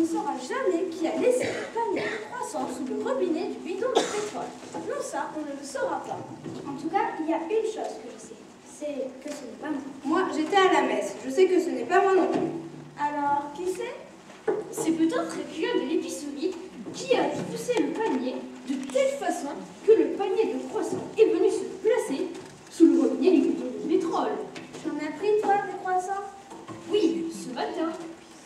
saura jamais qui a laissé le panier de croissants sous le robinet du bidon de pétrole. Non, ça, on ne le saura pas. En tout cas, il y a une chose que je sais, c'est que ce n'est pas moi. Moi, j'étais à la messe. Je sais que ce n'est pas moi non plus. Alors, qui c'est? C'est peut-être quelqu'un de l'épicerie qui a poussé le panier de telle façon que le panier de croissants est venu se placer sous le robinet du bidon de pétrole. Tu en as pris, toi, des croissants? Oui, ce matin,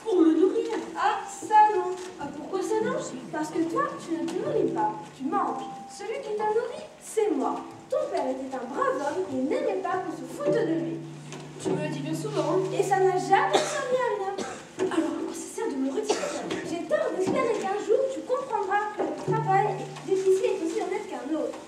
pour me nourrir. Ah, ça non. Ah, pourquoi ça non? Parce que toi, tu ne te nourris pas, tu manges. Celui qui t'a nourri, c'est moi. Ton père était un brave homme et n'aimait pas qu'on se foute de lui. Tu me le dis bien souvent. Et ça n'a jamais servi à rien. Alors, à quoi ça sert de me redire? J'ai tort d'espérer qu'un jour, tu comprendras que le travail d'épicier est aussi honnête qu'un autre.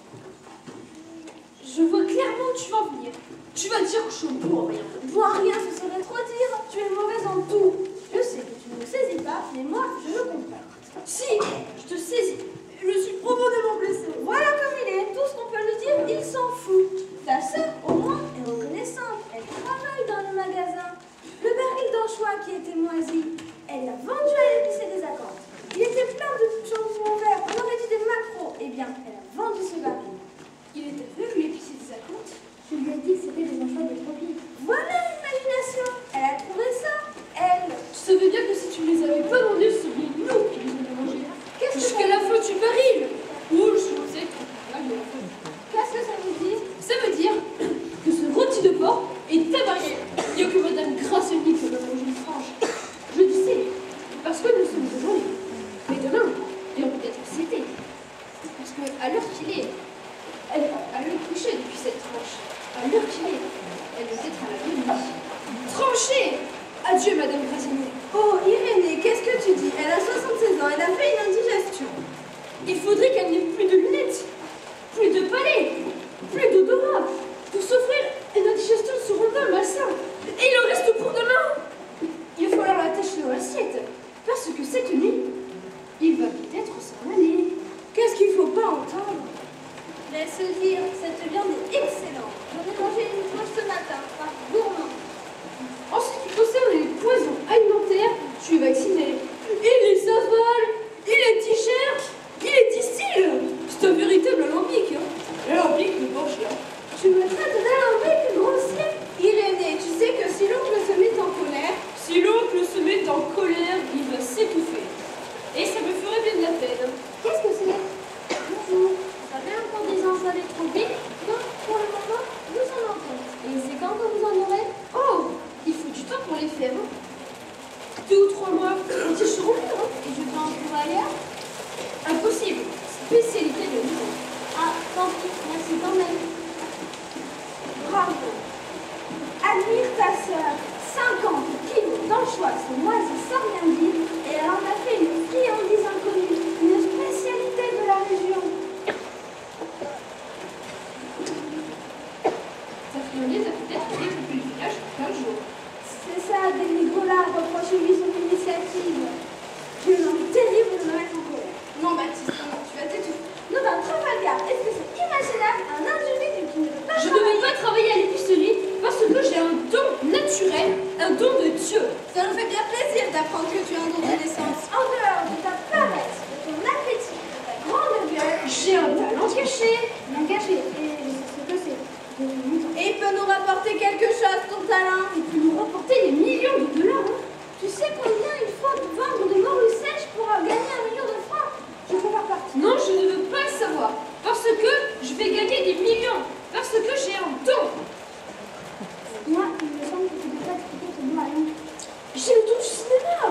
Je vois clairement où tu vas en venir. Tu vas dire que je suis bon en rien. Toi, rien, ce serait trop dire. Tu es mauvaise en tout. Je sais que tu ne me saisis pas, mais moi, je le comprends. Si, je te saisis. Je suis profondément blessée. Voilà comme il est. Tout ce qu'on peut lui dire, il s'en fout. Ta sœur, au moins, est reconnaissante. Elle travaille dans le magasin. Le baril d'anchois qui était moisi, elle l'a vendu à l'épicier des Acanthes. Il était plein de jambons verts. On aurait dit des maquereaux. Eh bien, elle a vendu ce baril. Il est aveugle, l'épicier des Acanthes. Je lui ai dit que c'était des anchois de brebis. Voilà l'imagination. Elle a trouvé ça. Elle. Tu savais bien que si tu ne les avais pas vendus, ce serait nous qui les aurions mangés. Qu'est-ce que Jusqu'à la fin du baril. Ou je sais que Qu'est-ce que ça veut dire? ça veut dire que ce rôti de porc est avarié. Il n'y a que Madame Grassoni qui va manger une frange. Je dis c'est parce que nous sommes aujourd'hui. Mais demain, il y aura peut-être c'était. Parce qu'à l'heure qu'il est, elle est couchée depuis cette tranche. À l'heure qu'il est, elle doit être à la nuit. Tranchée. Adieu, Madame Grassoni. Oh, Irénée, qu'est-ce que tu dis? Elle a 76 ans, elle a fait une indigestion. Il faudrait qu'elle n'ait plus de lunettes, plus de palais, plus d'odorat, pour s'offrir une indigestion sur un pain malsain. Et il en reste pour demain. Il va falloir l'attacher dans l'assiette, parce que cette nuit, il va peut-être s'en aller. Qu'est-ce qu'il faut pas entendre? Laisse dire, cette viande est excellente. J'en ai mangé une tranche ce matin, par gourmand. En ce qui concerne les poisons alimentaires, tu es vacciné. Il les avale, il les digère, il les distille. C'est un véritable alambic. L'alambic de Borgia. Tu me traites d'alambic grossier? Irénée, tu sais que si l'oncle se met en colère, Si l'oncle se met en colère, il va s'étouffer. Et ça me ferait bien de la peine. Qu'est-ce que c'est? Bonjour. Ça vient encore des anchois des trop vite? Non, pour le moment, nous en avons. Et c'est quand que vous en aurez? Oh, il faut du temps pour les faire. 2 ou 3 mois, quand ils seront mûrs. Et je peux en trouver ailleurs? Impossible. Spécialité de maison. Ah, tant pis, merci quand même. Bravo. Admire ta sœur. 50 kilos d'anchois sont moisis sans rien dire, et elle en a fait une friandise inconnue, une spécialité de la région. Sa friandise a peut-être été depuis le village plein de jours. C'est ça, des Nicolas, reprochez-lui son initiative. J'ai une envie terrible de me mettre en colère. non, Baptiste, non, tu vas t'étouffer. Non, ben, Trafalgar, est-ce que c'est imaginable un individu qui ne veut pas Je ne vais pas travailler à l'épicerie parce que j'ai un don naturel, un don de Dieu. Ça nous fait bien plaisir d'apprendre que tu as un don de naissance. En dehors de ta paresse, de ton appétit, de ta grande gueule, J'ai un talent caché. Bien caché, et je sais ce que c'est. Et il peut nous rapporter quelque chose, ton talent. Il peut nous rapporter des millions de dollars. tu sais combien il faut de vendre de morues sèches pour gagner 1 million de francs? Je peux faire partie. Non, je ne veux pas le savoir. Parce que je vais gagner des millions. Parce que j'ai un don. Moi, il me semble que tu ne peux pas expliquer ce don à rien. J'ai le don du cinéma.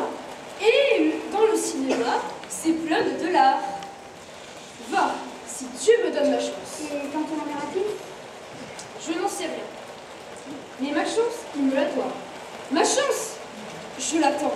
Et dans le cinéma, c'est plein de dollars. Va, si Dieu me donne ma chance. Et quand on en verra-t-il? Je n'en sais rien. Mais ma chance, il me la doit. Ma chance, je l'attends.